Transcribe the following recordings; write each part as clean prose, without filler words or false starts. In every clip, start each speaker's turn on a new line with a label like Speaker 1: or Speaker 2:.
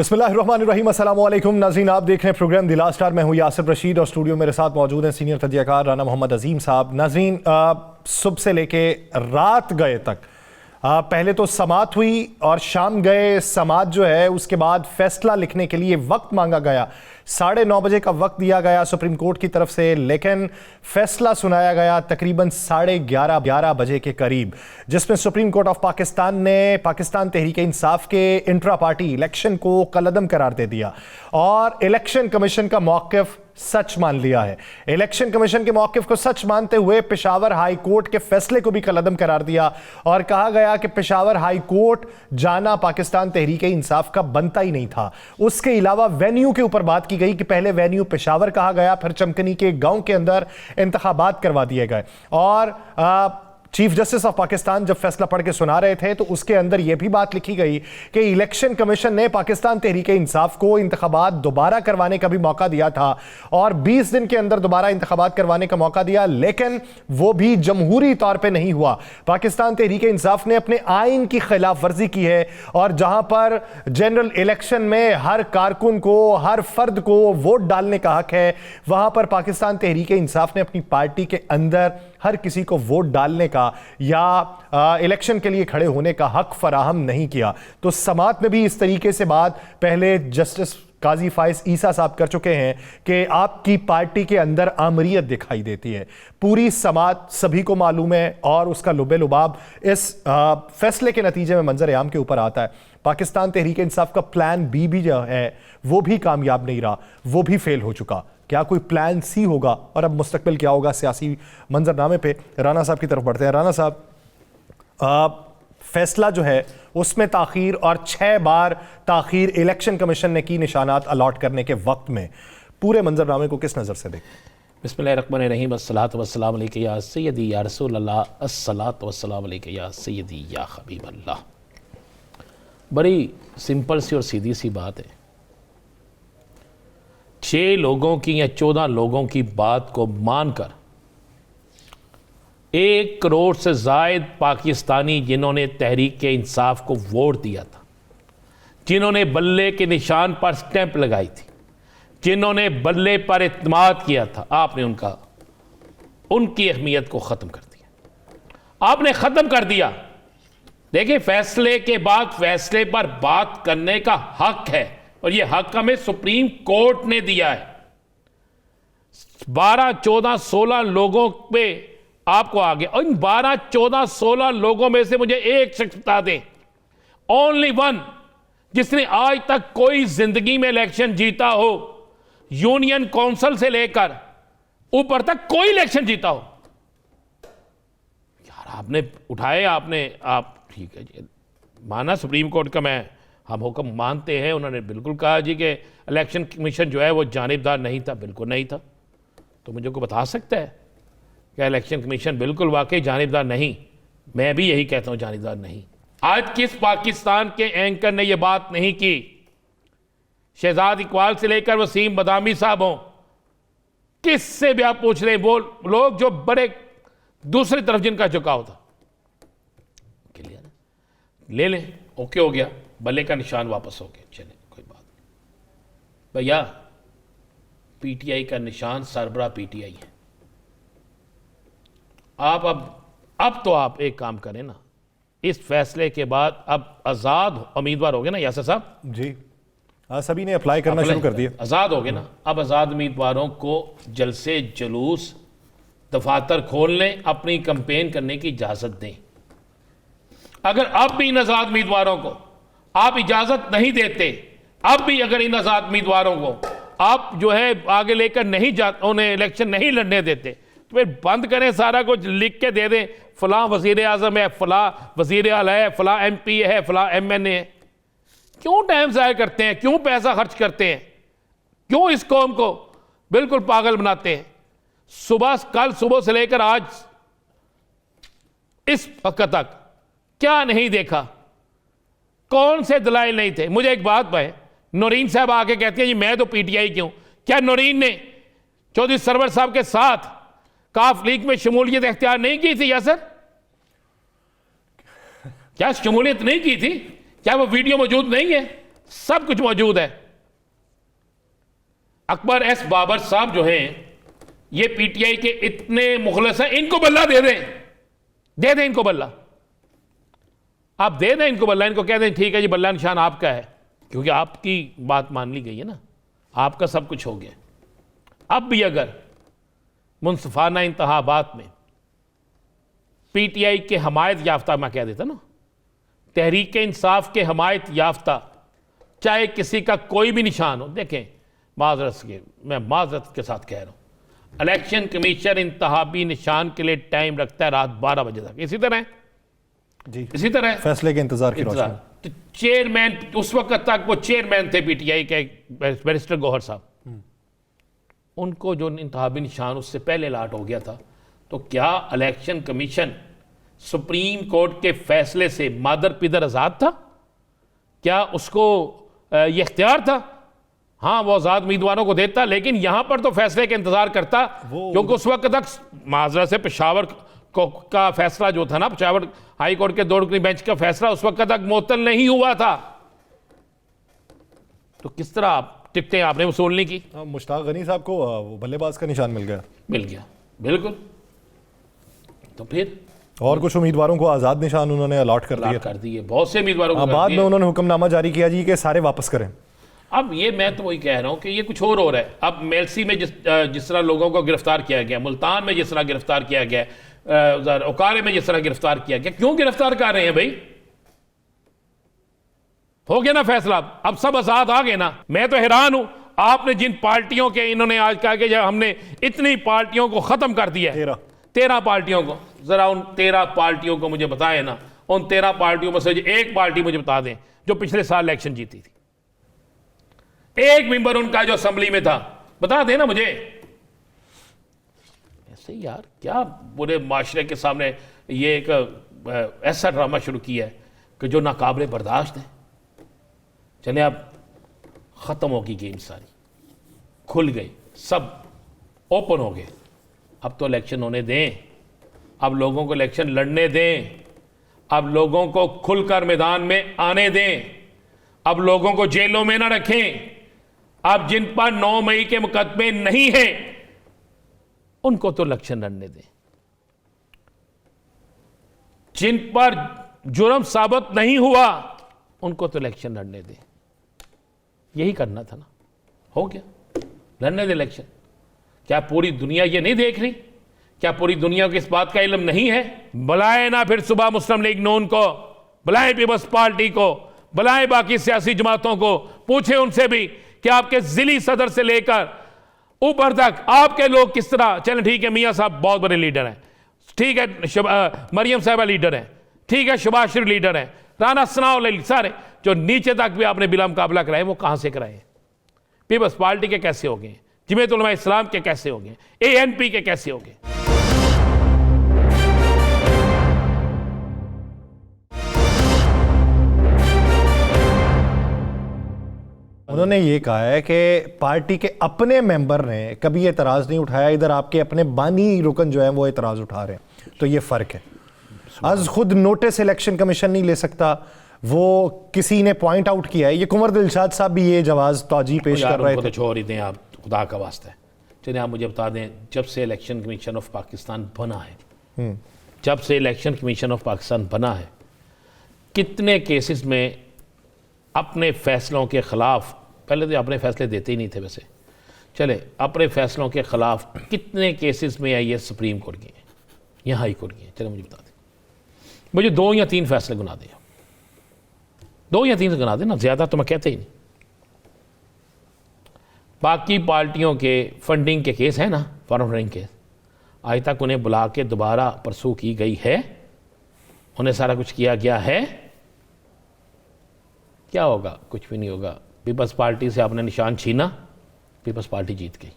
Speaker 1: बिस्मिल्लाहिर्रहमानिर्रहीम, अस्सलाम वालेकुम नाज़रीन, आप देख रहे हैं प्रोग्राम द लास्ट आवर। मैं हूं यासिर रशीद और स्टूडियो मेरे साथ मौजूद हैं सीनियर तज्ज़ियाकार राना मोहम्मद अजीम साहब। नाज़रीन, सुबह से लेके रात गए तक पहले तो समात हुई और शाम गए समात जो है उसके बाद फैसला लिखने के लिए वक्त मांगा गया। 9:30 बजे का वक्त दिया गया सुप्रीम कोर्ट की तरफ से, लेकिन फैसला सुनाया गया तकरीबन 11:30 बजे के करीब, जिसमें सुप्रीम कोर्ट ऑफ पाकिस्तान ने पाकिस्तान तहरीक इंसाफ के इंट्रा पार्टी इलेक्शन को कलअदम करार दे दिया और इलेक्शन कमीशन का मौक़िफ़ सच मान लिया है। इलेक्शन कमीशन के मौक़िफ़ को सच मानते हुए पेशावर हाई कोर्ट के फैसले को भी कलअदम करार दिया और कहा गया कि पेशावर हाई कोर्ट जाना पाकिस्तान तहरीक इंसाफ का बनता ही नहीं था। उसके अलावा वेन्यू के ऊपर बात की गई कि पहले वेन्यू पेशावर कहा गया, फिर चमकनी के गांव के अंदर इंतखाबात करवा दिए गए और चीफ जस्टिस ऑफ पाकिस्तान जब फैसला पढ़ के सुना रहे थे तो उसके अंदर यह भी बात लिखी गई कि इलेक्शन कमीशन ने पाकिस्तान तहरीक इंसाफ को इंतखाबात दोबारा करवाने का भी मौका दिया था और 20 दिन के अंदर दोबारा इंतखाबात करवाने का मौका दिया, लेकिन वो भी जमहूरी तौर पे नहीं हुआ। पाकिस्तान तहरीक इंसाफ ने अपने आइन की खिलाफ वर्जी की है और जहां पर जनरल इलेक्शन में हर कारकुन को, हर फर्द को वोट डालने का हक है, वहां पर पाकिस्तान तहरीक इंसाफ ने अपनी पार्टी के अंदर हर किसी को वोट डालने का या इलेक्शन के लिए खड़े होने का हक फराहम नहीं किया। तो समात में भी इस तरीके से बात पहले जस्टिस काजी फाइज ईसा साहब कर चुके हैं कि आपकी पार्टी के अंदर आमरीयत दिखाई देती है। पूरी समात सभी को मालूम है और उसका लुबे लुबाब इस फैसले के नतीजे में मंजर आम के ऊपर आता है। पाकिस्तान तहरीक इंसाफ का प्लान बी भी जो है वो भी कामयाब नहीं रहा, वो भी फेल हो चुका। क्या कोई प्लान सी होगा और अब मुस्तकबिल क्या होगा? सियासी मंजरनामे पे राना साहब की तरफ बढ़ते हैं। राना साहब, फैसला जो है उसमें ताखीर और 6 बार ताखीर इलेक्शन कमीशन ने की निशानात अलॉट करने के वक्त में, पूरे मंजरनामे को किस नज़र से देखें?
Speaker 2: बिस्मिल्लाहिर्रहमानिर्रहीम, अस्सलातु वस्सलामु अलैका या सय्यदी या रसूल अल्लाह, अस्सलातु वस्सलामु अलैका या सय्यदी या हबीब अल्लाह। बड़ी सिंपल सी और सीधी सी बात है। 6 लोगों की या 14 लोगों की बात को मानकर 1 करोड़ से ज़ायद पाकिस्तानी जिन्होंने तहरीक के इंसाफ को वोट दिया था, जिन्होंने बल्ले के निशान पर स्टैंप लगाई थी, जिन्होंने बल्ले पर इत्माद किया था, आपने उनकी अहमियत को ख़त्म कर दिया। आपने ख़त्म कर दिया। देखिए, फैसले के बाद फैसले पर बात करने का हक है और यह हक हमें सुप्रीम कोर्ट ने दिया है। 12, 14, 16 लोगों पे आपको आगे, और इन 12, 14, 16 लोगों में से मुझे एक शख्स बता दें, ओनली वन, जिसने आज तक कोई जिंदगी में इलेक्शन जीता हो, यूनियन काउंसिल से लेकर ऊपर तक कोई इलेक्शन जीता हो। यार, आपने उठाए, आप ठीक है जी, माना सुप्रीम कोर्ट का हम हुक्म मानते हैं। उन्होंने बिल्कुल कहा जी कि इलेक्शन कमीशन जो है वो जानिबदार नहीं था, बिल्कुल नहीं था। तो मुझे को बता सकता है कि इलेक्शन कमीशन बिल्कुल वाकई जानिबदार नहीं? मैं भी यही कहता हूं, जानिबदार नहीं। आज किस पाकिस्तान के एंकर ने यह बात नहीं की? शहजाद इकबाल से लेकर वसीम बदामी साहब हों, किससे भी आप पूछ लें, वो लोग जो बड़े दूसरी तरफ जिनका झुकाव था, ले लें, ओके हो गया, बल्ले का निशान वापस हो गया, चले कोई बात नहीं। भैया, पीटीआई का निशान सरबरा पीटीआई है। आप अब तो आप एक काम करें ना, इस फैसले के बाद अब आज़ाद उम्मीदवार हो गए ना यासर साहब
Speaker 1: जी? सभी ने अप्लाई करना शुरू कर दिया,
Speaker 2: आज़ाद हो गए ना। अब आज़ाद उम्मीदवारों को जलसे जुलूस दफातर खोल लें, अपनी कंपेन करने की इजाज़त दें। अगर अब भी इन आज़ाद उम्मीदवारों को आप इजाज़त नहीं देते, अब भी अगर इन आज़ाद उम्मीदवारों को आप जो है आगे लेकर नहीं जाते, उन्हें इलेक्शन नहीं लड़ने देते, तो फिर बंद करें, सारा कुछ लिख के दे दें, फलां वज़ीर आज़म है, फलां वज़ीर आला है, फलां MP है, फलां MNA है। क्यों टाइम ज़ाया करते हैं? क्यों पैसा खर्च करते हैं? क्यों इस कौम को बिल्कुल पागल बनाते हैं? कल सुबह से लेकर आज इस वक्त तक क्या नहीं देखा? कौन से दलाइल नहीं थे? मुझे एक बात है, नौरीन साहब आके कहती हैं जी मैं तो PTI क्यों? क्या नौरीन ने चौधरी सरवर साहब के साथ काफ लीग में शमूलियत इख्तियार नहीं की थी? या सर, क्या शमूलियत नहीं की थी? क्या वो वीडियो मौजूद नहीं है? सब कुछ मौजूद है। अकबर एस बाबर साहब जो हैं, ये पीटीआई के इतने मुखलस हैं, इनको बल्ला दे दें, दे दें इनको बल्ला, आप दे दें इनको बल्ला, इनको कह दें ठीक है जी बल्ला निशान आपका है, क्योंकि आपकी बात मान ली गई है ना, आपका सब कुछ हो गया। अब भी अगर मुनसिफाना इंतखाबात में पीटीआई के हमायत याफ्ता, मैं कह देता ना, तहरीक इंसाफ के हमायत याफ्ता, चाहे किसी का कोई भी निशान हो, देखें मैं माजरत के साथ कह रहा हूं, इलेक्शन कमीशन इंतखाबी निशान के लिए टाइम रखता है रात 12 बजे तक। इसी तरह
Speaker 1: जी,
Speaker 2: इसी तरह
Speaker 1: फैसले के इंतजार की रोशनी में।
Speaker 2: तो चेयरमैन, उस वक्त तक वो चेयरमैन थे पीटीआई के, बैरिस्टर गौहर साहब, उनको जो इंतखाबी निशान उससे पहले अलाट हो गया था, तो क्या इलेक्शन कमीशन सुप्रीम कोर्ट के फैसले से मादर पिदर आजाद था? क्या उसको ये इख्तियार था? हाँ, वो आजाद उम्मीदवारों को देता, लेकिन यहां पर तो फैसले का इंतजार करता, क्योंकि उस वक्त तक माजरा से पेशावर का फैसला जो था ना, पेशावर हाई कोर्ट के 2 रुकनी बेंच का फैसला उस वक्त तक मुअत्तल नहीं हुआ था। तो किस तरह आप टिकटें आपने वसूलने की?
Speaker 1: मुश्ताक गनी साहब को वो बल्लेबाज का निशान मिल गया,
Speaker 2: बिल्कुल। तो फिर
Speaker 1: और कुछ उम्मीदवारों को आजाद निशान उन्होंने अलॉट कर दिए,
Speaker 2: बहुत से उम्मीदवारों को।
Speaker 1: बाद में उन्होंने हुक्मनामा जारी किया जी कि सारे वापस करें।
Speaker 2: अब ये मैं तो वही कह रहा हूं कि ये कुछ और हो रहा है। अब मेलसी में जिस तरह लोगों को गिरफ्तार किया गया, मुल्तान में जिस तरह गिरफ्तार किया गया, ओकारे में जिस तरह गिरफ्तार किया गया, क्यों गिरफ्तार कर रहे हैं भाई? हो गया ना फैसला, अब सब आजाद आ गए ना। मैं तो हैरान हूं, आपने जिन पार्टियों के, इन्होंने आज कहा कि जब हमने इतनी पार्टियों को खत्म कर दिया, 13 पार्टियों को, जरा उन 13 पार्टियों को मुझे बताएं ना, उन 13 पार्टियों में से एक पार्टी मुझे बता दें जो पिछले साल इलेक्शन जीती थी, एक मेंबर उनका जो असेंबली में था, बता देना मुझे। ऐसे यार क्या पूरे माशरे के सामने ये एक ऐसा ड्रामा शुरू किया है कि जो नाकाबिले बर्दाश्त है। चले अब खत्म होगी गेम, सारी खुल गई, सब ओपन हो गए। अब तो इलेक्शन होने दें, अब लोगों को इलेक्शन लड़ने दें, अब लोगों को खुलकर मैदान में आने दें, अब लोगों को जेलों में ना रखें। अब जिन पर 9 मई के मुकदमे नहीं हैं उनको तो इलेक्शन लड़ने दें, जिन पर जुर्म साबित नहीं हुआ उनको तो इलेक्शन लड़ने दें। यही करना था ना, हो गया, लड़ने दे इलेक्शन। क्या पूरी दुनिया ये नहीं देख रही? क्या पूरी दुनिया को इस बात का इल्म नहीं है? बुलाए ना फिर सुबह मुस्लिम लीग नून को, बुलाए पीपल्स पार्टी को, बुलाए बाकी सियासी जमातों को, पूछे उनसे भी कि आपके जिली सदर से लेकर ऊपर तक आपके लोग किस तरह चलें। ठीक है, मियां साहब बहुत बड़े लीडर हैं, ठीक है, मरियम साहिबा लीडर हैं, ठीक है, शहबाज शरीफ लीडर हैं, राना सनाउल्लाह, सारे जो नीचे तक भी आपने बिला मुकाबला कराए, वो कहां से कराए? पीपल्स पार्टी के कैसे हो गए? जमीयत उलमा इस्लाम के कैसे हो गए? ANP के कैसे हो गए?
Speaker 1: उन्होंने ये कहा है कि पार्टी के अपने मेंबर ने कभी एतराज़ नहीं उठाया, इधर आपके अपने बानी रुकन जो है वो एतराज़ उठा रहे हैं, तो ये फ़र्क है। आज खुद नोटिस इलेक्शन कमीशन नहीं ले सकता, वो किसी ने पॉइंट आउट किया है। ये कुंवर दिलशाद साहब भी ये जवाज़ तौजी पेश कर रहे थे।
Speaker 2: तो छोड़ ही दें आप, खुदा का वास्ता है। चलिए आप मुझे बता दें, जब से इलेक्शन कमीशन ऑफ पाकिस्तान बना है, जब से इलेक्शन कमीशन ऑफ पाकिस्तान बना है, कितने केसेस में अपने फैसलों के खिलाफ, पहले तो अपने फैसले देते ही नहीं थे वैसे, चले अपने फैसलों के खिलाफ कितने केसेस में ये सुप्रीम कोर्ट के या हाई कोर्ट के? चले मुझे बता दें, मुझे 2 या 3 फैसले गुना दें, 2 या 3 गुना दें ना, ज़्यादा तो मैं कहते ही नहीं। बाकी पार्टियों के फंडिंग के केस हैं ना, फॉरेन फंडिंग केस, आज तक उन्हें बुला के दोबारा परसू की गई है? उन्हें सारा कुछ किया गया है? क्या होगा? कुछ भी नहीं होगा। पीपल्स पार्टी से आपने निशान छीना, पीपल्स पार्टी जीत गई।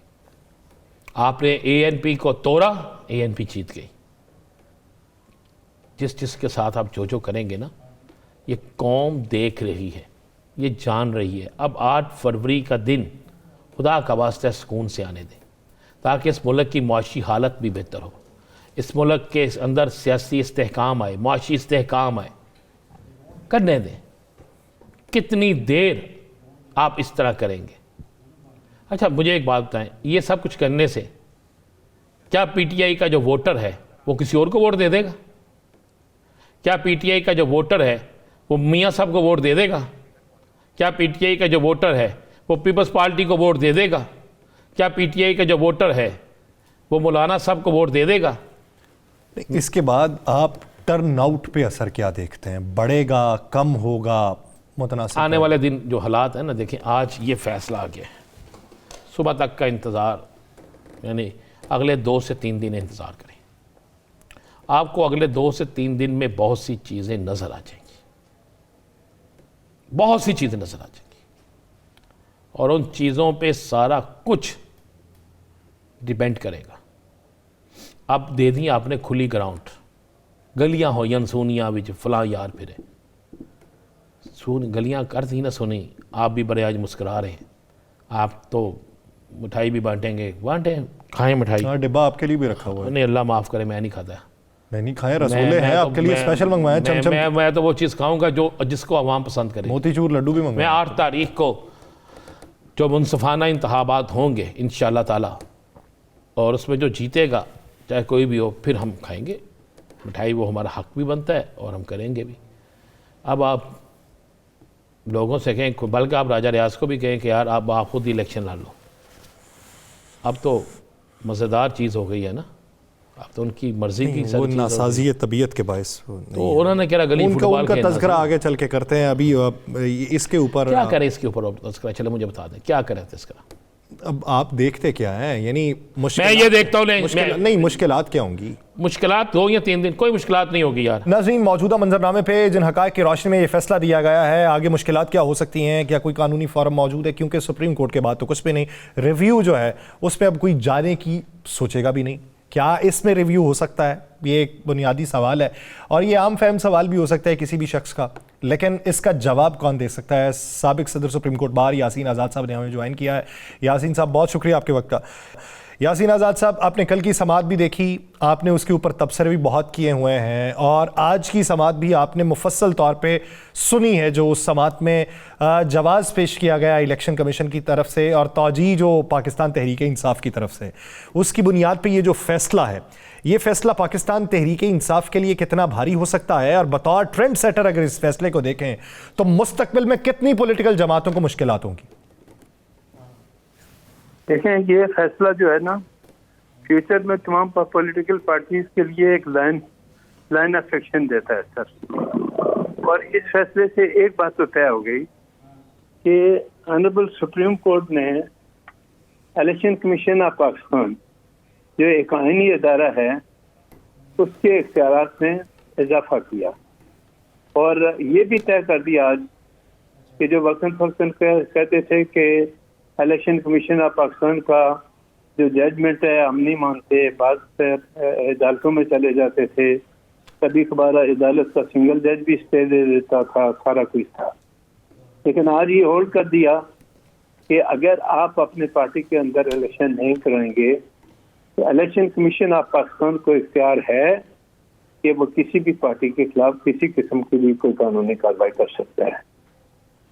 Speaker 2: आपने ANP को तोड़ा, ANP जीत गई। जिसके साथ आप जो करेंगे ना, ये कौम देख रही है, ये जान रही है। अब 8 फरवरी का दिन खुदा का वास्ता सुकून से आने दें, ताकि इस मुल्क की मुआशी हालत भी बेहतर हो, इस मुल्क के अंदर सियासी इस्तेहकाम आए, मुआशी इस्तेहकाम आए, करने दें। कितनी देर आप इस तरह करेंगे। अच्छा मुझे एक बात बताएं, ये सब कुछ करने से क्या पीटीआई का जो वोटर है वो किसी और को वोट दे देगा? क्या पीटीआई का जो वोटर है वो मियाँ साहब को वोट दे देगा? क्या पीटीआई का जो वोटर है वो पीपल्स पार्टी को वोट दे देगा? क्या पीटीआई का जो वोटर है वो मौलाना साहब को वोट दे देगा?
Speaker 1: इसके बाद आप टर्न आउट पे असर क्या देखते हैं? बढ़ेगा, कम होगा, मुतनासिब?
Speaker 2: आने वाले दिन जो हालात है ना, देखें आज ये फैसला आ गया है, सुबह तक का इंतज़ार, यानी अगले 2 से 3 दिन इंतज़ार करें। आपको अगले 2 से 3 दिन में बहुत सी चीज़ें नज़र आ जाएंगी, बहुत सी चीज़ें नज़र आ जाएंगी, और उन चीज़ों पे सारा कुछ डिपेंड करेगा। अब दे दी आपने खुली ग्राउंड, गलियां हो यनसूनिया विच फलां यार फिरे सुन, गलियां कर दी ना सुनी। आप भी बड़े आज मुस्कुरा रहे हैं, आप तो मिठाई भी बांटेंगे, बांटें, खाएं मिठाई।
Speaker 1: हाँ, डिब्बा आपके लिए भी रखा हुआ है।
Speaker 2: नहीं अल्लाह माफ़ करे, मैं नहीं खाता।
Speaker 1: मैं नहीं खाया, रसगुल्ले हैं आपके लिए स्पेशल मंगवाए, चमचम।
Speaker 2: मैं तो वो चीज़ खाऊंगा जो जिसको आवाम पसंद करे।
Speaker 1: मोतीचूर लड्डू भी
Speaker 2: मैं
Speaker 1: मंगवाए।
Speaker 2: 8 तारीख को जो मुनसफाना इंतखाबात होंगे इंशाअल्लाह ताला, और उसमें जो जीतेगा चाहे कोई भी हो, फिर हम खाएंगे मिठाई, वो हमारा हक भी बनता है और हम करेंगे भी। अब आप लोगों से कहें, बल्कि आप राजा रियाज को भी कहें कि यार आप खुद इलेक्शन लड़ लो। अब तो मज़ेदार चीज़ हो गई है ना, अब तो उनकी मर्जी की
Speaker 1: वो नासाजी तबीयत के बायस
Speaker 2: तो उन्होंने क्या गली फुटबॉल
Speaker 1: उनका तज़किरा आगे चल के करते हैं। अभी इसके ऊपर
Speaker 2: क्या करें, इसके ऊपर तज़किरा, चलो मुझे बता दें क्या करें तज़किरा।
Speaker 1: अब आप देखते क्या हैं? यानी
Speaker 2: मैं ये देखता हूँ
Speaker 1: नहीं, मुश्किलात क्या होंगी?
Speaker 2: मुश्किलात 2 या 3 दिन, कोई मुश्किलात नहीं होगी यार।
Speaker 1: नाज़रीन, मौजूदा मंजरनामे पे जिन हक़ाइक़ की रोशनी में ये फैसला दिया गया है, आगे मुश्किलात क्या हो सकती हैं? क्या कोई कानूनी फॉर्म मौजूद है? क्योंकि सुप्रीम कोर्ट के बाद तो कुछ भी नहीं, रिव्यू जो है उस पर अब कोई जाने की सोचेगा भी नहीं। क्या इसमें रिव्यू हो सकता है? ये एक बुनियादी सवाल है, और ये आम फहम सवाल भी हो सकता है किसी भी शख्स का, लेकिन इसका जवाब कौन दे सकता है? साबिक सदर सुप्रीम कोर्ट बार यासीन आज़ाद साहब ने हमें ज्वाइन किया है। यासीन साहब, बहुत शुक्रिया आपके वक्त का। यासीन आज़ाद साहब, आपने कल की समाअत भी देखी, आपने उसके ऊपर तबसरे भी बहुत किए हुए हैं, और आज की समाअत भी आपने मुफस्सल तौर पे सुनी है, जो उस समाअत में जवाज़ पेश किया गया इलेक्शन कमीशन की तरफ से और तौजीह जो पाकिस्तान तहरीक इंसाफ की तरफ से, उसकी बुनियाद पर ये जो फैसला है, ये फैसला पाकिस्तान तहरीक इंसाफ के लिए कितना भारी हो सकता है? और बतौर ट्रेंड सेटर अगर इस फैसले को देखें तो मुस्तकबिल में कितनी पॉलिटिकल जमातों को मुश्किलात होंगी?
Speaker 3: देखें, ये फैसला जो है ना, फ्यूचर में तमाम पॉलिटिकल पार्टीज के लिए एक लाइन ऑफ एक्शन देता है सर। और इस फैसले से एक बात तो तय हो गई कि ऑनरेबल सुप्रीम कोर्ट ने इलेक्शन कमीशन ऑफ पाकिस्तान, जो एक आईनी अदारा है, उसके इख्तियारात में इजाफा किया, और ये भी तय कर दिया आज कि जो वक्तन फक्तन कहते थे कि इलेक्शन कमीशन ऑफ पाकिस्तान का जो जजमेंट है हम नहीं मानते, बाद अदालतों में चले जाते थे, कभी कभार अदालत का सिंगल जज भी स्टे दे देता था, सारा कुछ था। लेकिन आज ये होल्ड कर दिया कि अगर आप अपने पार्टी के अंदर इलेक्शन नहीं कराएंगे तो इलेक्शन कमीशन ऑफ पाकिस्तान को इख्तियार है कि वो किसी भी पार्टी के खिलाफ किसी किस्म की भी कोई कानूनी कार्रवाई कर सकता है।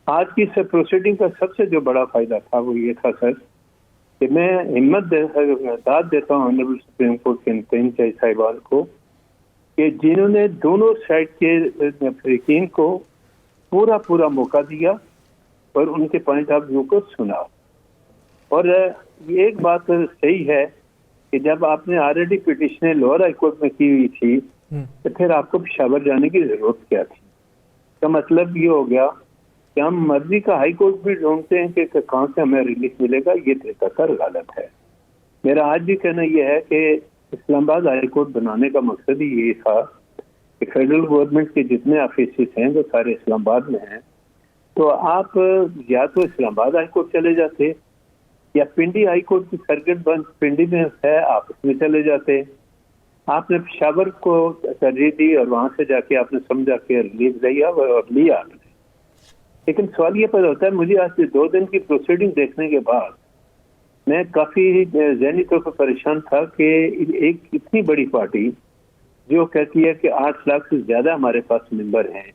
Speaker 3: आज की इस प्रोसीडिंग का सबसे जो बड़ा फायदा था वो ये था सर कि मैं दाद देता हूँ ऑनरेबल सुप्रीम कोर्ट के इन जज साहिबान को कि जिन्होंने दोनों साइड के फरीकीन को पूरा मौका दिया और उनके पॉइंट ऑफ व्यू को सुना। और ये एक बात सही है कि जब आपने ऑलरेडी पिटिशनें लोअर हाई कोर्ट में की हुई थी तो फिर आपको पेशावर जाने की जरूरत क्या थी? का मतलब ये हो गया कि हम मर्जी का हाई कोर्ट भी ढूंढते हैं कि कहाँ से हमें रिलीफ मिलेगा, ये तरीकाकार गलत है। मेरा आज भी कहना यह है कि इस्लामाबाद हाई कोर्ट बनाने का मकसद ही ये था कि फेडरल गवर्नमेंट के जितने ऑफिस हैं वो सारे इस्लामाबाद में हैं, तो आप या तो इस्लामाबाद हाई कोर्ट चले जाते या पिंडी हाई कोर्ट की सर्किट बंद पिंडी में है, आप उसमें चले जाते। आपने पेशावर को तरजीह दी और वहां से जाके आपने समझा के रिलीफ लिया और लिया आपने। लेकिन सवाल ये पैदा होता है, मुझे आज से 2 दिन की प्रोसीडिंग देखने के बाद मैं काफी ज़हनी तौर पर परेशान था कि एक इतनी बड़ी पार्टी जो कहती है कि 8 लाख से ज्यादा हमारे पास मेंबर हैं,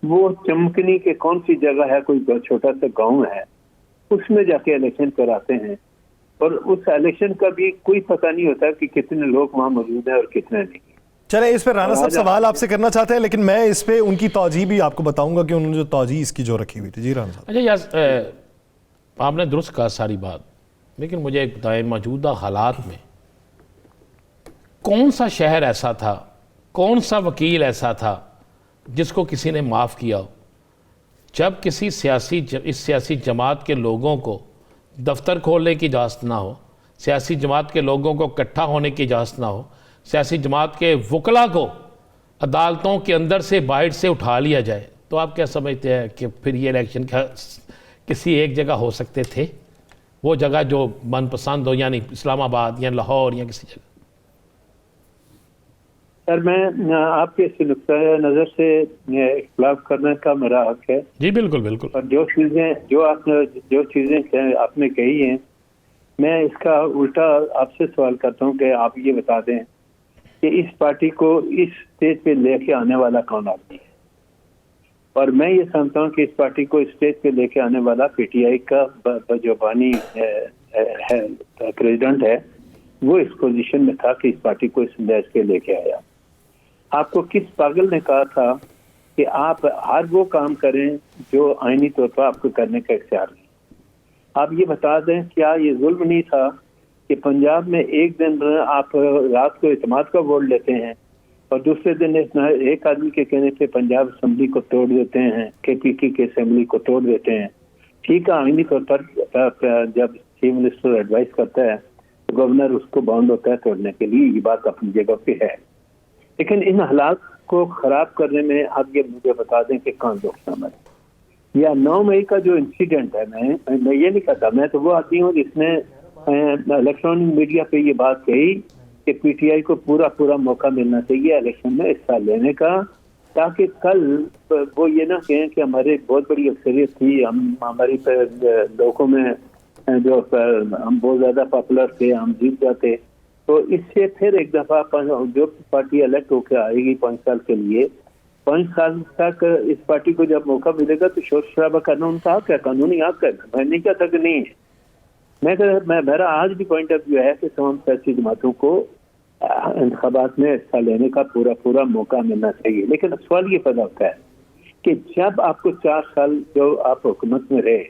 Speaker 3: वो चमकनी के कौन सी जगह है, कोई छोटा सा गांव है, उसमें जाके इलेक्शन कराते हैं और उस इलेक्शन का भी कोई पता नहीं होता कि कितने लोग वहां मौजूद हैं और कितने नहीं।
Speaker 1: चले, इस पे राणा साहब सवाल आपसे करना चाहते हैं, लेकिन मैं इस पे उनकी तौजीह भी आपको बताऊंगा कि उन्होंने जो तौजीह इसकी जो रखी हुई थी। जी राणा साहब।
Speaker 2: अच्छा यार, आपने दुरुस्त कहा सारी बात, लेकिन मुझे एक बताएं, मौजूदा हालात में कौन सा शहर ऐसा था, कौन सा वकील ऐसा था जिसको किसी ने माफ़ किया हो? जब किसी इस सियासी जमात के लोगों को दफ्तर खोलने की इजाज़त ना हो, सियासी जमात के लोगों को इकट्ठा होने की इजाज़त ना हो, सियासी जमात के वकला को अदालतों के अंदर से बाहर से उठा लिया जाए, तो आप क्या समझते हैं कि फिर ये इलेक्शन किसी एक जगह हो सकते थे? वो जगह जो मनपसंद हो, यानी इस्लामाबाद या लाहौर या किसी जगह?
Speaker 3: सर, मैं आपके इस नुक्ता नज़र से इख्तिलाफ करने का मेरा हक है।
Speaker 2: जी बिल्कुल बिल्कुल।
Speaker 3: और जो चीज़ें आपने कही हैं, मैं इसका उल्टा आपसे सवाल करता हूं कि आप ये बता दें कि इस पार्टी को इस स्टेज पे लेके आने वाला कौन आदमी है? और मैं ये समझता हूँ कि इस पार्टी को इस स्टेज पे लेके आने वाला पीटीआई का जो बानी है प्रेसिडेंट है, वो इस पोजीशन में था कि इस पार्टी को इस स्टेज पे लेके आया। आपको किस पागल ने कहा था कि आप हर वो काम करें जो आईनी तौर पर आपको करने का इख्तियार नहीं? आप ये बता दें, क्या ये जुल्म नहीं था कि पंजाब में एक दिन आप रात को इत्तेमाद का वोट लेते हैं और दूसरे दिन एक आदमी के कहने पे पंजाब असेंबली को तोड़ देते हैं, केपीके की असेंबली को तोड़ देते हैं? ठीक है, आईनी तौर पर जब चीफ मिनिस्टर एडवाइस करता है तो गवर्नर उसको बाउंड होता है तोड़ने के लिए, ये बात अपनी जगह पे है। लेकिन इन हालात को खराब करने में आप ये मुझे बता दें कि कौन लोग शामिल है? या 9 मई का जो इंसिडेंट है, मैं ये नहीं कहता, मैं तो वो आदमी हूँ जिसने इलेक्ट्रॉनिक मीडिया पे ये बात कही कि पीटीआई को पूरा मौका मिलना चाहिए इलेक्शन में हिस्सा लेने का, ताकि कल वो ये ना कहें कि हमारे बहुत बड़ी अक्सरियत थी, हम हमारी लोगों में जो हम बहुत ज्यादा पॉपुलर थे, हम जीत जाते। तो इससे फिर एक दफा जो पार्टी इलेक्ट होकर आएगी 5 साल के लिए, 5 साल तक इस पार्टी को जब मौका मिलेगा तो शोर शराबा करना उनका हक है, कानूनी हक है। मैं नहीं कहता कि नहीं है, मैं मेरा आज भी पॉइंट ऑफ व्यू है कि तमाम सियासी जमातों को इंतखाबात में हिस्सा लेने का पूरा मौका मिलना चाहिए। लेकिन सवाल ये पैदा होता है कि जब आपको 4 साल जो आप हुकूमत में रहे,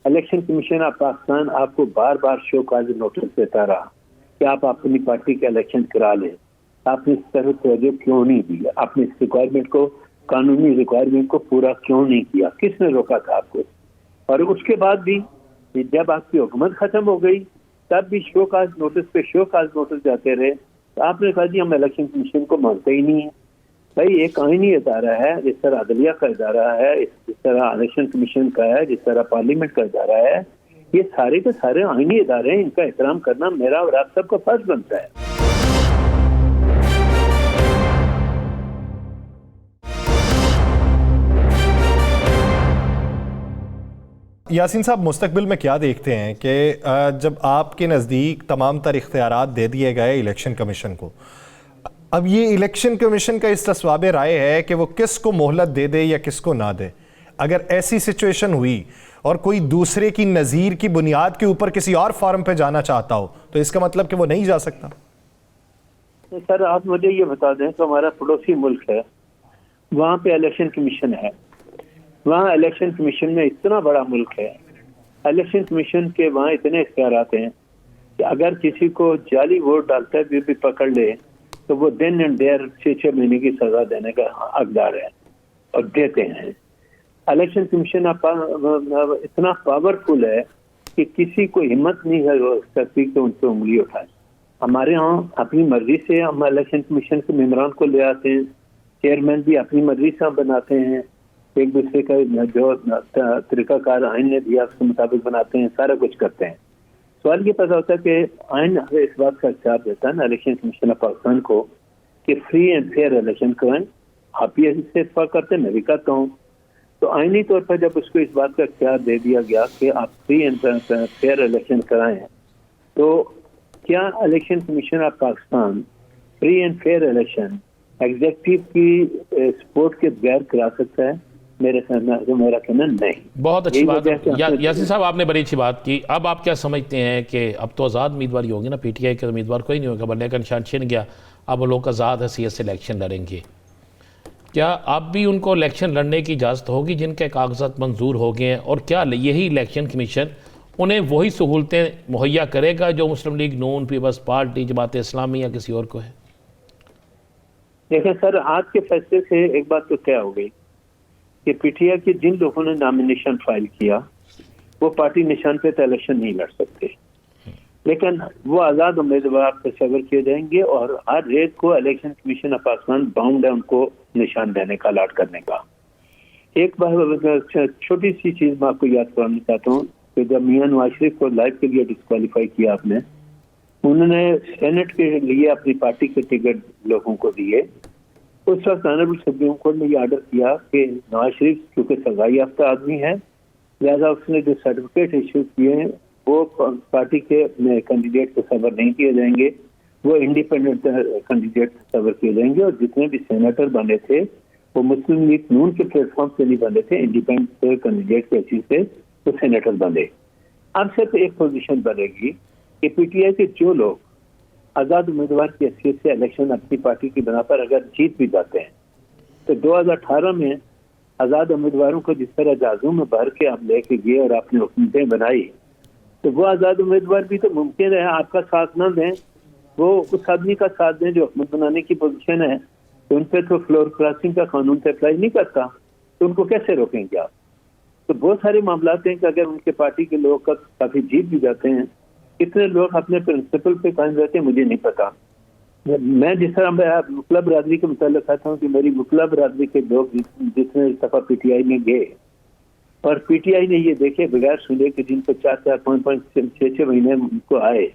Speaker 3: इलेक्शन कमीशन ऑफ पाकिस्तान आपको बार बार शो काज नोटिस देता रहा कि आप अपनी पार्टी का इलेक्शन करा लें, आपने इस तरह तवज्जो क्यों नहीं दिया? आपने इस रिक्वायरमेंट को, कानूनी रिक्वायरमेंट को पूरा क्यों नहीं किया? किसने रोका था आपको? और उसके बाद भी जब आपकी हुकूमत खत्म हो गई तब भी शो काज नोटिस पे शो काज नोटिस जाते रहे। तो आपने कहा जी हम इलेक्शन कमीशन को मानते ही नहीं है। भाई, एक आईनी इदारा है, जिस तरह अदलिया का इदारा है, जिस तरह इलेक्शन कमीशन का है, जिस तरह पार्लियामेंट का इदारा है, ये सारे के सारे आईनी इदारे हैं, इनका एहतराम करना मेरा और आप सबका फर्ज बनता है।
Speaker 1: यासीन साहब, मुस्तकबिल में क्या देखते हैं कि जब आपके नज़दीक तमाम तर इख्तियारात दे दिए गए इलेक्शन कमीशन को, अब ये इलेक्शन कमीशन का इस तस्वाबे राय है कि वो किसको मोहलत दे दे या किसको ना दे? अगर ऐसी सिचुएशन हुई और कोई दूसरे की नज़ीर की बुनियाद के ऊपर किसी और फॉर्म पे जाना चाहता हो तो इसका मतलब कि वो नहीं जा सकता?
Speaker 3: सर, आप मुझे ये बता दें कि हमारा पड़ोसी मुल्क है, वहाँ पे इलेक्शन कमीशन है, वहाँ इलेक्शन कमीशन में इतना बड़ा मुल्क है, इलेक्शन कमीशन के वहाँ इतने इख्तियारात हैं कि अगर किसी को जाली वोट डालता है भी पकड़ ले तो वो दिन एंड देयर 6 महीने की सजा देने का हकदार है और देते हैं। इलेक्शन कमीशन इतना पावरफुल है कि किसी को हिम्मत नहीं है सकती कि उन पर उंगली उठाए। हमारे यहाँ अपनी मर्जी से हम इलेक्शन कमीशन के मेम्बरान को ले आते हैं, चेयरमैन भी अपनी मर्जी से हम बनाते हैं, एक दूसरे का जो तरीकाकार आइन ने दिया उसके मुताबिक बनाते हैं, सारा कुछ करते हैं। सवाल ये पैदा होता है कि आइन इस बात का इख्तियार देता है ना इलेक्शन कमीशन ऑफ पाकिस्तान को कि फ्री एंड फेयर इलेक्शन कराएं। आप ये इससे इत्तेफाक करते हैं, मैं भी कहता हूँ। तो आइनी तौर पर जब उसको इस बात का इख्तियार दे दिया गया कि आप फ्री एंड फेयर इलेक्शन कराएं, तो क्या election commission of Pakistan free and fair election executive की सपोर्ट के बगैर करा सकता है? मेरा कहना नहीं।
Speaker 2: बहुत अच्छी
Speaker 3: यही
Speaker 2: बात
Speaker 3: वजह से हमने-
Speaker 2: यासिन साहब, आपने बड़ी अच्छी बात की। अब आप क्या समझते हैं कि अब तो आज़ाद उम्मीदवारी होगी ना, पीटीआई के उम्मीदवार कोई नहीं होगा, बनने का निशान छिन गया, अब वो लोग आज़ाद हैसियत से इलेक्शन लड़ेंगे। क्या अब भी उनको इलेक्शन लड़ने की इजाज़त होगी जिनके कागजात मंजूर हो गए हैं, और क्या यही इलेक्शन कमीशन उन्हें वही सहूलतें मुहैया करेगा जो मुस्लिम लीग नून, पीपल्स पार्टी, जमात इस्लामी या किसी और को है?
Speaker 3: देखिए सर, आज के फैसले से एक बात तो तय हो गई कि पीटीआई के जिन लोगों ने नॉमिनेशन फाइल किया वो पार्टी निशान पे तो इलेक्शन नहीं लड़ सकते, लेकिन वो आज़ाद उम्मीदवार तस्वर किए जाएंगे और हर रेत को election commission of Pakistan bound है उनको निशान देने का, अलॉट करने का। एक बार छोटी सी चीज मैं आपको याद कराना चाहता हूँ कि जब मियां नवाज शरीफ को लाइफ के लिए डिस्क्वालीफाई किया आपने, उन्होंने सेनेट के लिए अपनी पार्टी के टिकट लोगों को दिए। उस वक्त ऑनरेबल सुप्रीम कोर्ट ने ये ऑर्डर किया कि नवाज शरीफ क्योंकि सगाई याफ्ता आदमी है, लिहाजा उसने जो सर्टिफिकेट इशू किए हैं वो पार्टी के कैंडिडेट को सबर नहीं किए जाएंगे, वो इंडिपेंडेंट कैंडिडेट सबर किए जाएंगे। और जितने भी सेनेटर बने थे वो मुस्लिम लीग नून के प्लेटफॉर्म से नहीं बने थे, इंडिपेंडेंट कैंडिडेट के चीज से वो सेनेटर बने। अब सिर्फ एक पोजीशन बनेगी कि पीटीआई के जो लोग आजाद उम्मीदवार की हैसियत से इलेक्शन अपनी पार्टी की बना पर अगर जीत भी जाते हैं तो 2018 में आजाद उम्मीदवारों को जिस तरह जहाजों में भर के आप लेके गए और आपने हुकूमतें बनाई, तो वो आजाद उम्मीदवार भी तो मुमकिन है आपका साथ न दें, वो उस आदमी का साथ दें जो हुकूमत बनाने की पोजीशन है। तो उन पर तो फ्लोर क्रॉसिंग का कानून तो अप्लाई नहीं करता, तो उनको कैसे रोकेंगे आप? तो बहुत सारे मामला हैं कि अगर उनके पार्टी के लोग काफी जीत भी जाते हैं, कितने लोग अपने प्रिंसिपल पे कायम रहते हैं मुझे नहीं पता। मैं जिस तरह मुकला बरादरी के मुताल्लिक कहता हूँ कि मेरी मुकला बरादरी के लोग जितने दफा पीटीआई में गए और पीटीआई ने ये देखे बगैर सुने कि जिनको 4-4, 5-5, 6-6 महीने उनको आए,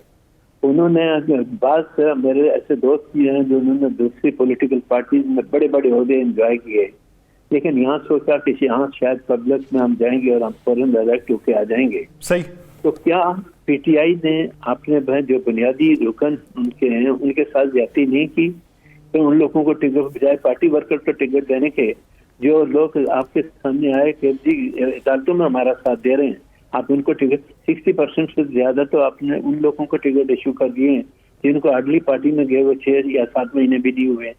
Speaker 3: उन्होंने बात मेरे ऐसे दोस्त भी हैं जो उन्होंने दूसरी पॉलिटिकल पार्टीज में बड़े बड़े ओहदे एंजॉय किए, लेकिन यहाँ सोचा कि यहाँ शायद पब्लिक में हम जाएंगे और हम फौरन डायरेक्ट होके आ जाएंगे।
Speaker 1: सही।
Speaker 3: तो क्या पीटीआई ने अपने जो बुनियादी रुकन उनके हैं उनके साथ ज्यादती नहीं की? तो उन लोगों को टिकट बजाय पार्टी वर्कर को टिकट देने के जो लोग आपके सामने आए कि जी अदालतों में हमारा साथ दे रहे हैं, आप उनको टिकट 60% से ज्यादा तो आपने उन लोगों को टिकट इशू कर दिए हैं जिनको हार्डली पार्टी में गए वो 6 या 7 महीने भी नहीं हुए।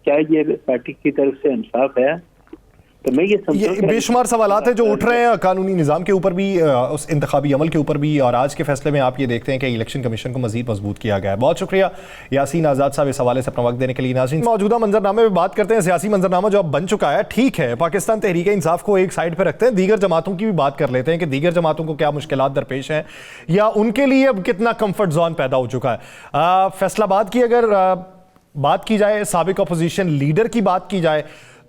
Speaker 3: क्या ये पार्टी की तरफ से इंसाफ है? तो मैं ये
Speaker 1: बेशुमार सवालात हैं जो उठ रहे हैं कानूनी निज़ाम के ऊपर भी, उस इंतखाबी अमल के ऊपर भी, और आज के फैसले में आप ये देखते हैं कि इलेक्शन कमीशन को मजीद मजबूत किया गया है। बहुत शुक्रिया यासीन आज़ाद साहब इस हवाले से अपना वक्त देने के लिए। नाज़रीन, मौजूदा मंजरनामे में बात करते हैं। सियासी मंजरनामा जो अब बन चुका है, ठीक है, पाकिस्तान तहरीक इंसाफ को एक साइड पर रखते हैं, दीगर जमातों की भी बात कर लेते हैं कि दीगर जमातों को क्या मुश्किलात दरपेश हैं या उनके लिए अब कितना कम्फर्ट जोन पैदा हो चुका है। फैसलाबाद की अगर बात की जाए, साबिक अपोजिशन लीडर की बात की जाए,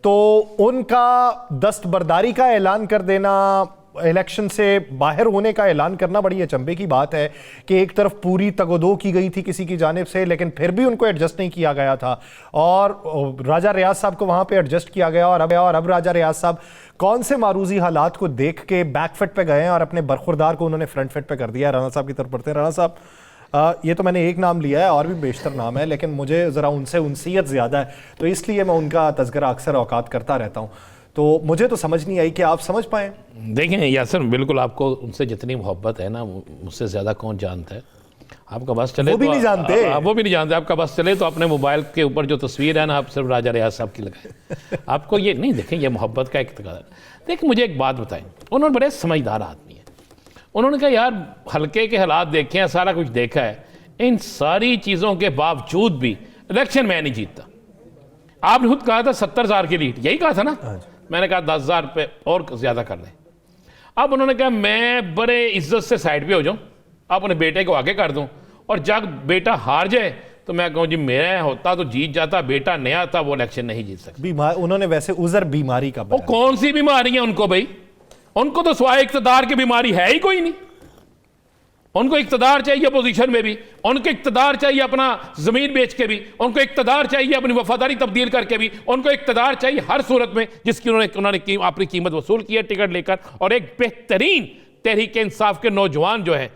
Speaker 1: तो उनका दस्तबरदारी का ऐलान कर देना, इलेक्शन से बाहर होने का ऐलान करना बड़ी अचंभे की बात है कि एक तरफ पूरी तगोदो की गई थी किसी की जानिब से, लेकिन फिर भी उनको एडजस्ट नहीं किया गया था और राजा रियाज साहब को वहां पे एडजस्ट किया गया। और अब राजा रियाज साहब कौन से मारूजी हालात को देख के बैकफिट पे गए हैं और अपने बरखुरदार को उन्होंने फ्रंट फिट पे कर दिया। राणा साहब की तरफ पढ़ते हैं। राणा साहब, ये तो मैंने एक नाम लिया है और भी बेशतर नाम है, लेकिन मुझे ज़रा उनसे उनसीयत ज़्यादा है तो इसलिए मैं उनका तज़किरा अक्सर औकात करता रहता हूँ। तो मुझे तो समझ नहीं आई कि आप समझ पाएँ।
Speaker 2: देखें यासर, बिल्कुल आपको उनसे जितनी मोहब्बत है ना, मुझसे ज़्यादा कौन जानता है। आपका बस चले
Speaker 1: वो भी नहीं जानते,
Speaker 2: वो भी नहीं जानते। आपका बस चले तो अपने मोबाइल के ऊपर जो तस्वीर है ना, आप सिर्फ राजा रियाज साहब की लगाए। आपको ये नहीं, देखें ये मोहब्बत का एक तकाज़ा। देखिए मुझे एक बात बताएं, उन्होंने बड़े समझदार आदमी है, उन्होंने कहा यार हल्के के हालात देखे हैं, सारा कुछ देखा है, इन सारी चीज़ों के बावजूद भी इलेक्शन मैं नहीं जीतता। आपने खुद कहा था 70,000 की लीड, यही कहा था ना? मैंने कहा 10,000 पे और ज़्यादा कर लें। अब उन्होंने कहा मैं बड़े इज्जत से साइड पे हो जाऊं, अपने बेटे को आगे कर दूं, और जब बेटा हार जाए तो मैं कहूँ जी मेरा होता तो जीत जाता, बेटा नया था वो इलेक्शन नहीं जीत सकता।
Speaker 1: उन्होंने वैसे उज़र बीमारी का,
Speaker 2: वो कौन सी बीमारी है उनको भाई? उनको तो स्वाय इक़्तिदार की बीमारी है ही कोई नहीं। उनको इक़्तिदार चाहिए पोजीशन में भी, उनको इक़्तिदार चाहिए अपना ज़मीन बेच के भी, उनको इक़्तिदार चाहिए अपनी वफादारी तब्दील करके भी, उनको इक़्तिदार चाहिए हर सूरत में जिसकी उन्होंने अपनी कीमत वसूल की है टिकट लेकर। और एक बेहतरीन तहरीक इंसाफ के नौजवान जो है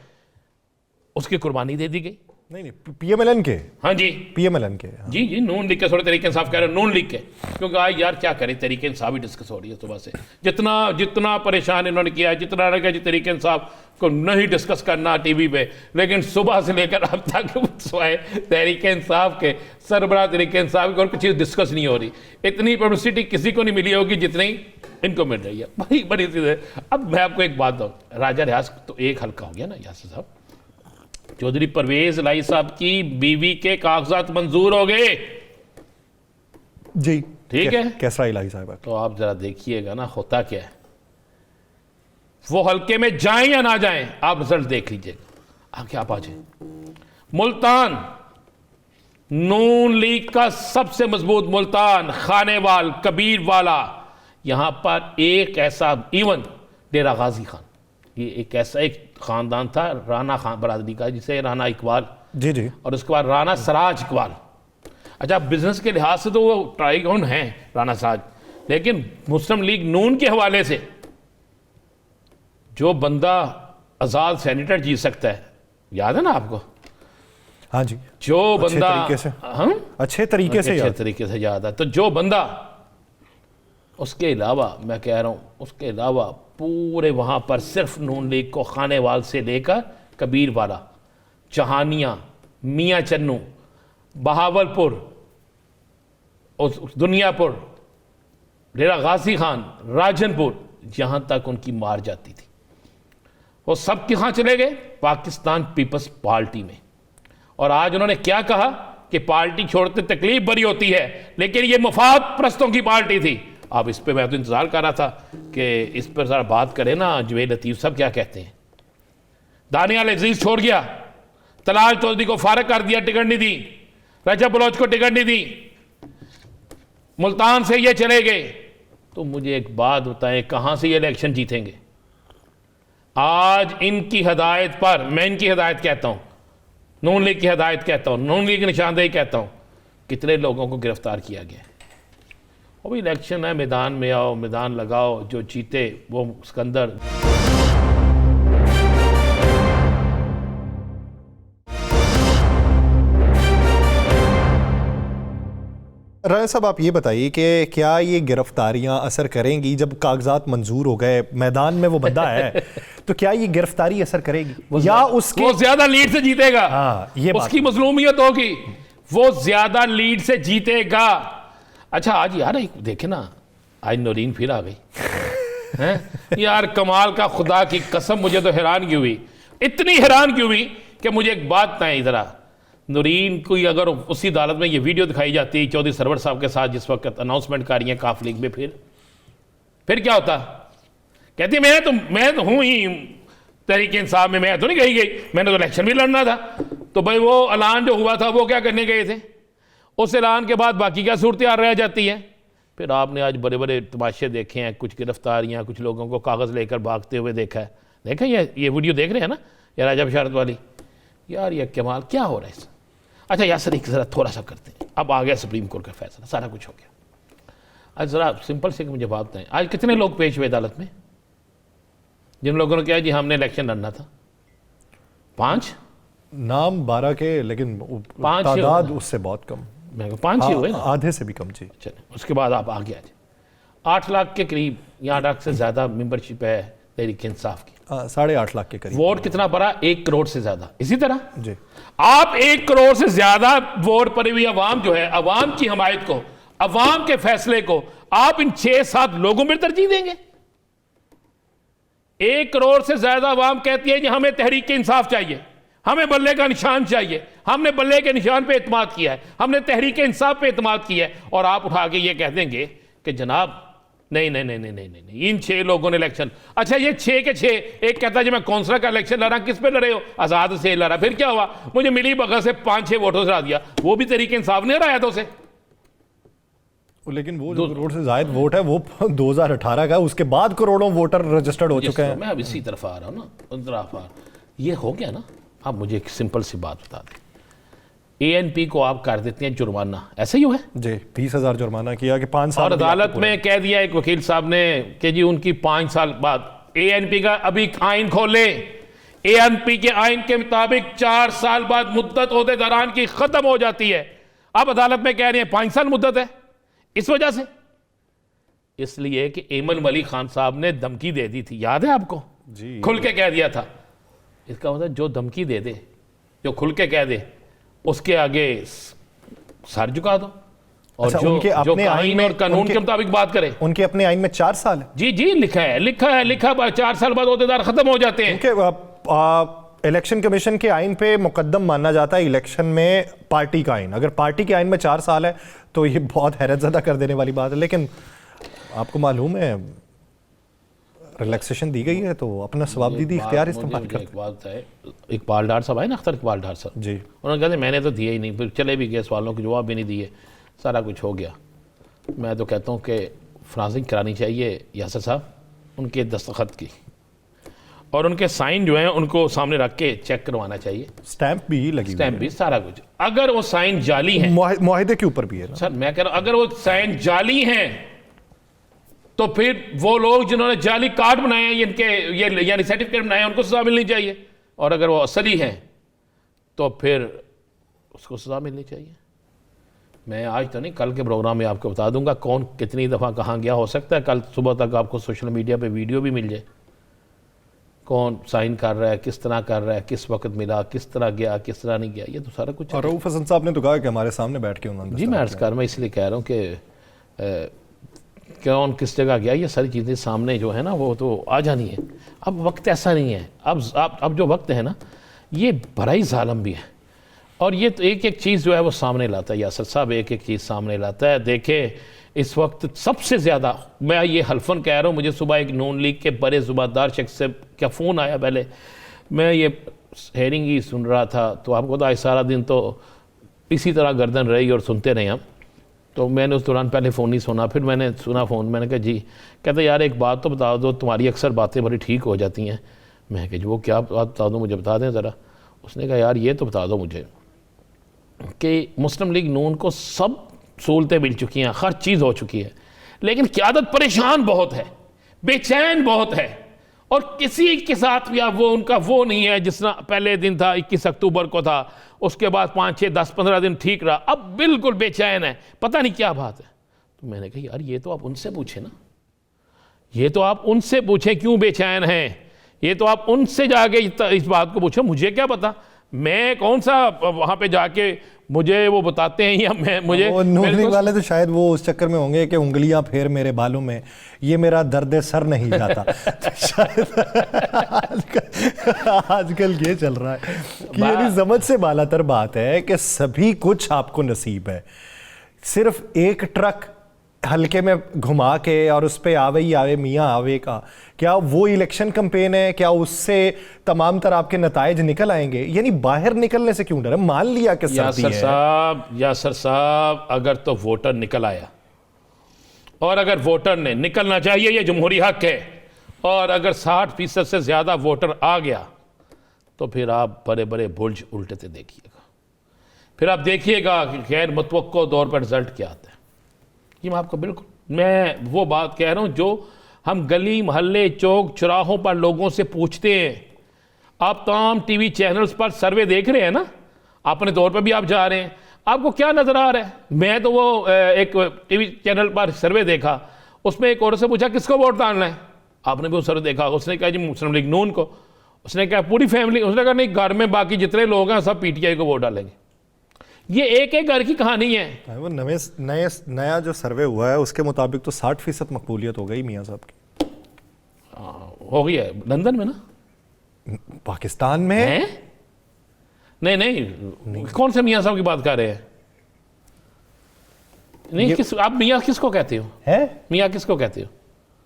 Speaker 2: उसकी कुर्बानी दे दी गई।
Speaker 1: नहीं पीएमएलएन के,
Speaker 2: हाँ जी
Speaker 1: पीएमएलएन के, हाँ।
Speaker 2: जी नून लीग के, थोड़े तरीके इंसाफ कह रहे हैं नून लीग के, क्योंकि आज यार क्या करें, तरीके इंसाफ ही डिस्कस हो रही है सुबह से। जितना परेशान इन्होंने किया है, जितना लगा जी तरीके इंसाफ को नहीं डिस्कस करना टीवी पे, लेकिन सुबह से लेकर अब तक सोए तहरीक इंसाफ के सरबराह तरीके इंसाफ की और कुछ चीज़ डिस्कस नहीं हो रही। इतनी पब्लिसिटी किसी को नहीं मिली होगी जितनी इनको मिल रही है, बड़ी चीज़ है। अब मैं आपको एक बात दूँ, राजा रियाज तो एक हल्का हो गया ना यासिर साहब, चौधरी परवेज लाई साहब की बीवी के कागजात मंजूर हो गए
Speaker 1: जी,
Speaker 2: ठीक है।
Speaker 1: कैसरा इलाही साहब,
Speaker 2: तो आप जरा देखिएगा ना होता क्या है, वो हल्के में जाएं या ना जाएं, आप रिजल्ट देख लीजिएगा, आगे आप आ जाए। मुल्तान नून लीग का सबसे मजबूत मुल्तान, खानेवाल, कबीर वाला, यहां पर एक ऐसा, इवन डेरा गाजी खान, ये एक ऐसा एक खानदान था राणा खान बरादरी का, जिसे राणा इकबाल
Speaker 1: जी जी,
Speaker 2: और उसके बाद राणा सराज इकबाल। अच्छा, बिजनेस के लिहाज से तो वो ट्राइगॉन हैं राणा सराज, लेकिन मुस्लिम लीग नून के हवाले से जो बंदा आज़ाद सेनेटर जीत सकता है, याद है ना आपको?
Speaker 1: हाँ जी,
Speaker 2: जो बंदा
Speaker 1: अच्छे तरीके से
Speaker 2: याद है। तो जो बंदा, उसके अलावा मैं कह रहा हूं, उसके अलावा पूरे वहां पर सिर्फ नून लीग को खानेवाल से लेकर कबीर वाला, चहानिया, मियाँ चन्नू, बहावलपुर, दुनियापुर, डेरा गाजी खान, राजनपुर, यहां तक उनकी मार जाती थी। वो सब कहां चले गए? पाकिस्तान पीपल्स पार्टी में। और आज उन्होंने क्या कहा कि पार्टी छोड़ते तकलीफ बड़ी होती है, लेकिन ये मफाद प्रस्तों की पार्टी थी। अब इस पे मैं तो इंतजार कर रहा था कि इस पर जरा बात करें ना, जुवेद लतीफ साहब क्या कहते हैं। दानियाल अजीज छोड़ गया, तलाल चौधरी को फारग कर दिया, टिकट नहीं दी, रजब बलोच को टिकट नहीं दी, मुल्तान से ये चले गए। तो मुझे एक बात बताएं, कहां से ये इलेक्शन जीतेंगे? आज इनकी हिदायत पर, मैं इनकी हिदायत कहता हूं, नून लीग की हिदायत कहता हूं, नून लीग की निशानदेही कहता हूं, कितने लोगों को गिरफ्तार किया गया। वो भी इलेक्शन है, मैदान में आओ, मैदान लगाओ, जो जीते वो सिकंदर।
Speaker 1: राय साहब, आप ये बताइए कि क्या ये गिरफ्तारियां असर करेंगी? जब कागजात मंजूर हो गए, मैदान में वो बंदा है, तो क्या ये गिरफ्तारी असर करेगी या उसके
Speaker 2: वो ज्यादा लीड से जीतेगा?
Speaker 1: हाँ, ये
Speaker 2: उसकी मजलूमियत होगी, वो ज्यादा लीड से जीतेगा। अच्छा, आज यार एक देखे ना, आज नौरीन फिर आ गई हैं यार, कमाल का, खुदा की कसम मुझे तो हैरान की हुई, इतनी हैरान की हुई कि मुझे एक बात बताएं जरा, नूरीन को अगर उसी अदालत में ये वीडियो दिखाई जाती है चौधरी सरवर साहब के साथ जिस वक्त अनाउंसमेंट कर रही है काफ लीग में, फिर क्या होता? कहती है मैं तो हूं ही तहरीक इंसाफ में, मैं तो नहीं कही गई, मैंने तो इलेक्शन भी लड़ना था। तो भाई वो ऐलान जो हुआ था वो क्या करने गए थे? उस ऐलान के बाद बाकी क्या सूरत रह जाती है? फिर आपने आज बड़े बड़े तमाशे देखे हैं, कुछ गिरफ्तारियां, कुछ लोगों को कागज़ लेकर भागते हुए देखा है। देखा ये वीडियो देख रहे हैं ना, ये राजा बशारत वाली, यार ये कमाल क्या हो रहा है इसमें। अच्छा यासर, एक ज़रा थोड़ा सा करते हैं, अब आ गया सुप्रीम कोर्ट का फैसला, सारा कुछ हो गया। आज ज़रा सिंपल से मुझे बात बताएं, आज कितने लोग पेश हुए अदालत में जिन लोगों ने कहा जी हमने इलेक्शन लड़ना था? 5
Speaker 1: नाम 12 के, लेकिन
Speaker 2: 5
Speaker 1: तादाद उससे बहुत कम,
Speaker 2: 5 ही हुए ना,
Speaker 1: आधे से भी कम। जी
Speaker 2: चले, उसके बाद आप आगे आ जाए। 8 लाख के करीब या 8 लाख से ज़्यादा मेंबरशिप है तहरीक इंसाफ की,
Speaker 1: 8.5 लाख के करीब।
Speaker 2: वोट कितना पड़ा? 1 करोड़ से ज्यादा। इसी तरह
Speaker 1: जी
Speaker 2: आप 1 करोड़ से ज्यादा वोट पड़ी हुई अवाम जो है, अवाम की हमायत को, अवाम के फैसले को आप इन 6-7 लोगों में तरजीह देंगे? 1 करोड़ से ज्यादा अवाम कहती है कि हमें तहरीक इंसाफ चाहिए, हमें बल्ले का निशान चाहिए, हमने बल्ले के निशान पे एतमाद किया है, हमने तहरीक इंसाफ पे एतमाद किया है, और आप उठा के ये कह देंगे कि जनाब नहीं नहीं नहीं नहीं नहीं नहीं, इन 6 लोगों ने इलेक्शन। अच्छा, ये 6 के 6, एक कहता है जी मैं कौंसलर का इलेक्शन लड़ा, किस पे लड़े हो? आजाद से लड़ा। फिर क्या हुआ? मुझे मिली बगल से 5-6 वोटों से हरा दिया, वो भी तहरीक इंसाफ ने हराया था उसे।
Speaker 1: लेकिन वो जो करोड़ से ज्यादा वोट है वो 2018 का, उसके बाद करोड़ों वोटर रजिस्टर्ड हो चुके हैं।
Speaker 2: मैं अब इसी तरफ आ रहा हूँ ना, उस तरफ आ, ये हो गया ना। आप मुझे एक सिंपल सी बात बता दें, ANP को आप कर देते हैं जुर्माना, ऐसे ही हुआ है
Speaker 1: जी, 20,000 जुर्माना किया कि 5 साल,
Speaker 2: और अदालत में कह दिया एक वकील साहब ने कि जी उनकी 5 साल बाद ANP का अभी आइन खोले ANP के आइन के मुताबिक 4 साल बाद मुद्दत ओहदेदारान की खत्म हो जाती है। अब अदालत में कह रही है 5 साल मुद्दत है। इस वजह से, इसलिए कि एमन वली खान साहब ने धमकी दे दी थी, याद है आपको जी, खुल के कह दिया था। इसका मतलब जो धमकी दे दे, जो खुल के कह दे, उसके आगे सर झुका दो। और
Speaker 1: अच्छा,
Speaker 2: जो
Speaker 1: उनके अपने
Speaker 2: आइन और कानून के मुताबिक बात करे,
Speaker 1: उनके अपने आइन में 4 साल है।
Speaker 2: जी जी, लिखा है 4 साल बाद ओहदेदार खत्म हो जाते हैं।
Speaker 1: उनके इलेक्शन कमीशन के आइन पे मुकद्दम माना जाता है इलेक्शन में पार्टी का आइन। अगर पार्टी के आइन में 4 साल है तो ये बहुत हैरतज़दा कर देने वाली बात है। लेकिन आपको मालूम है रिलैक्सेशन दी गई है तो अपना सवाबदीदी इख्तियार इस्तेमाल करते हैं।
Speaker 2: एक बात है, इकबाल डार साहब है ना, अख्तर इकबाल डार साहब
Speaker 1: जी,
Speaker 2: उन्होंने कहते मैंने तो दिए ही नहीं, फिर चले भी गए, सवालों के जवाब भी नहीं दिए, सारा कुछ हो गया। मैं तो कहता हूँ कि फ्रांसिंग करानी चाहिए यासर साहब, उनके दस्तखत की, और उनके साइन जो हैं उनको सामने रख के चेक करवाना चाहिए।
Speaker 1: स्टैंप भी लगी,
Speaker 2: स्टैंप भी, सारा कुछ। अगर वो साइन जाली हैं,
Speaker 1: मुआहिदे के ऊपर भी है ना
Speaker 2: सर, मैं कह रहा हूं अगर वो साइन जाली हैं तो फिर वो लोग जिन्होंने जाली कार्ड बनाए हैं, इनके ये यानी सर्टिफिकेट बनाए हैं, उनको सजा मिलनी चाहिए। और अगर वो असली हैं तो फिर उसको सजा मिलनी चाहिए। मैं आज तो नहीं, कल के प्रोग्राम में आपको बता दूंगा कौन कितनी दफ़ा कहाँ गया। हो सकता है कल सुबह तक आपको सोशल मीडिया पे वीडियो भी मिल जाए, कौन साइन कर रहा है, किस तरह कर रहा है, किस वक्त मिला, किस तरह गया, किस तरह नहीं गया, ये तो सारा कुछ।
Speaker 1: और रऊफ हसन साहब ने तो कहा कि हमारे सामने बैठ के उन्होंने,
Speaker 2: जी मैं अर्ज़ कर, मैं इसलिए कह रहा हूँ कि कौन किस जगह गया, ये सारी चीज़ें सामने जो है ना वो तो आ जानी है। अब वक्त ऐसा नहीं है, अब जो वक्त है ना ये बड़ा ही ज़ालिम भी है। और ये तो एक एक चीज़ जो है वो सामने लाता है यासर साहब, एक एक चीज़ सामने लाता है। देखे इस वक्त सबसे ज़्यादा, मैं ये हल्फन कह रहा हूँ, मुझे सुबह एक नून लीग के बड़े ज़ुबादार शख्स से क्या फ़ोन आया, पहले मैं ये हेयरिंग ही सुन रहा था, तो आपको तो आज सारा दिन तो इसी तरह गर्दन रही और सुनते रहे हम। तो मैंने उस दौरान पहले फ़ोन नहीं सुना, फिर मैंने सुना फ़ोन, मैंने कहा जी, कहते यार एक बात तो बता दो, तुम्हारी अक्सर बातें बड़ी ठीक हो जाती हैं। मैं कहा जी वो क्या बात बता दो, मुझे बता दें ज़रा। उसने कहा यार ये तो बता दो मुझे कि मुस्लिम लीग नून को सब सहूलतें मिल चुकी हैं, हर चीज़ हो चुकी है, लेकिन क़यादत परेशान बहुत है, बेचैन बहुत है, और किसी के साथ भी अब वो उनका वो नहीं है जिस तरह पहले दिन था, 21 अक्टूबर को था, उसके बाद 5, 6, 10, 15 दिन ठीक रहा, अब बिल्कुल बेचैन है, पता नहीं क्या बात है। तो मैंने कहा यार ये तो आप उनसे पूछे ना, ये तो आप उनसे पूछे क्यों बेचैन हैं, ये तो आप उनसे जाके इस बात को पूछो, मुझे क्या पता, मैं कौन सा वहाँ पे जाके मुझे वो बताते हैं, या मैं मुझे
Speaker 1: नून लीग वाले तो शायद वो उस चक्कर में होंगे कि उंगलियां फेर मेरे बालों में, ये मेरा दर्द सर नहीं जाता। तो शायद आजकल ये चल रहा है कि यानी समझ से बालातर बात है कि सभी कुछ आपको नसीब है, सिर्फ एक ट्रक हल्के में घुमा के और उस पे आवे ही आवे मियाँ आवे का, क्या वो इलेक्शन कैंपेन है? क्या उससे तमाम तरह आपके नताइज निकल आएंगे? यानी बाहर निकलने से क्यों डर? मान लिया कि
Speaker 2: यासर साहब अगर तो वोटर निकल आया, और अगर वोटर ने निकलना चाहिए, ये जमहूरी हक है, और अगर 60% से ज्यादा वोटर आ गया तो फिर आप बड़े बड़े बुर्ज उल्टते देखिएगा, फिर आप देखिएगा कि गैर मुतवक्को दौर पर रिजल्ट क्या आता है। ये मैं आपको बिल्कुल, मैं वो बात कह रहा हूं जो हम गली मोहल्ले चौक चौराहों पर लोगों से पूछते हैं। आप तमाम टीवी चैनल्स पर सर्वे देख रहे हैं ना, अपने तौर पर भी आप जा रहे हैं, आपको क्या नजर आ रहा है? मैं तो वो एक टीवी चैनल पर सर्वे देखा, उसमें एक औरत से पूछा किसको वोट डालना है, आपने भी वो सर्वे देखा, उसने कहा जी मुस्लिम लीग नून को। उसने कहा पूरी फैमिली, उसने कहा नहीं घर में बाकी जितने लोग हैं सब पीटीआई को वोट डालेंगे। ये एक एक घर की कहानी है।
Speaker 1: वो नया जो सर्वे हुआ है उसके मुताबिक तो 60% मकबूलियत हो गई मियाँ साहब की।
Speaker 2: हो गई है लंदन में ना,
Speaker 1: पाकिस्तान में
Speaker 2: है? नहीं, कौन से मियाँ साहब की बात कर रहे हैं? नहीं, आप मियाँ किसको कहते हो? है मियाँ किसको कहते हो?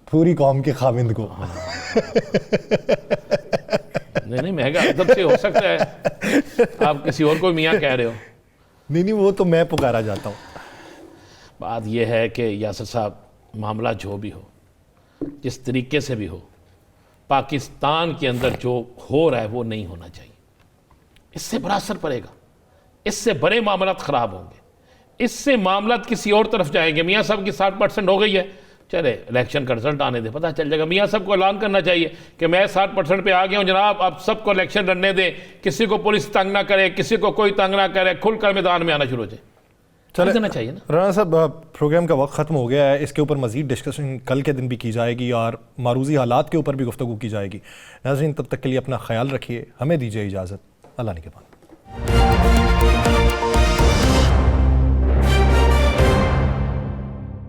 Speaker 1: पूरी कौम के खाविंद को।
Speaker 2: नहीं महंगा अदब से हो सकता है आप किसी और को मियाँ कह रहे हो।
Speaker 1: नहीं, वो तो मैं पुकारा जाता हूँ।
Speaker 2: बात यह है कि यासर साहब, मामला जो भी हो, जिस तरीके से भी हो, पाकिस्तान के अंदर जो हो रहा है वो नहीं होना चाहिए। इससे बड़ा असर पड़ेगा, इससे बड़े मामला ख़राब होंगे, इससे मामला किसी और तरफ जाएंगे। मियाँ साहब की 60% हो गई है चले इलेक्शन का रिजल्ट आने दे, पता चल जाएगा। मियाँ सबको ऐलान करना चाहिए कि मैं 60% पे आ गया हूँ जनाब, अब सबको इलेक्शन लड़ने दें, किसी को पुलिस तंग ना करे, किसी को कोई तंग ना करे, खुलकर मैदान में आना शुरू हो जाए।
Speaker 1: चले
Speaker 2: देना चाहिए ना।
Speaker 1: राना साहब, प्रोग्राम का वक्त ख़त्म हो गया है, इसके ऊपर मज़ीद डिस्कशन कल के दिन भी की जाएगी और मारूजी हालात के ऊपर भी गुफ्तगू की जाएगी। नाज़रीन, तब तक के लिए अपना ख्याल रखिए, हमें दीजिए इजाज़त। अल्लाह निगहबान।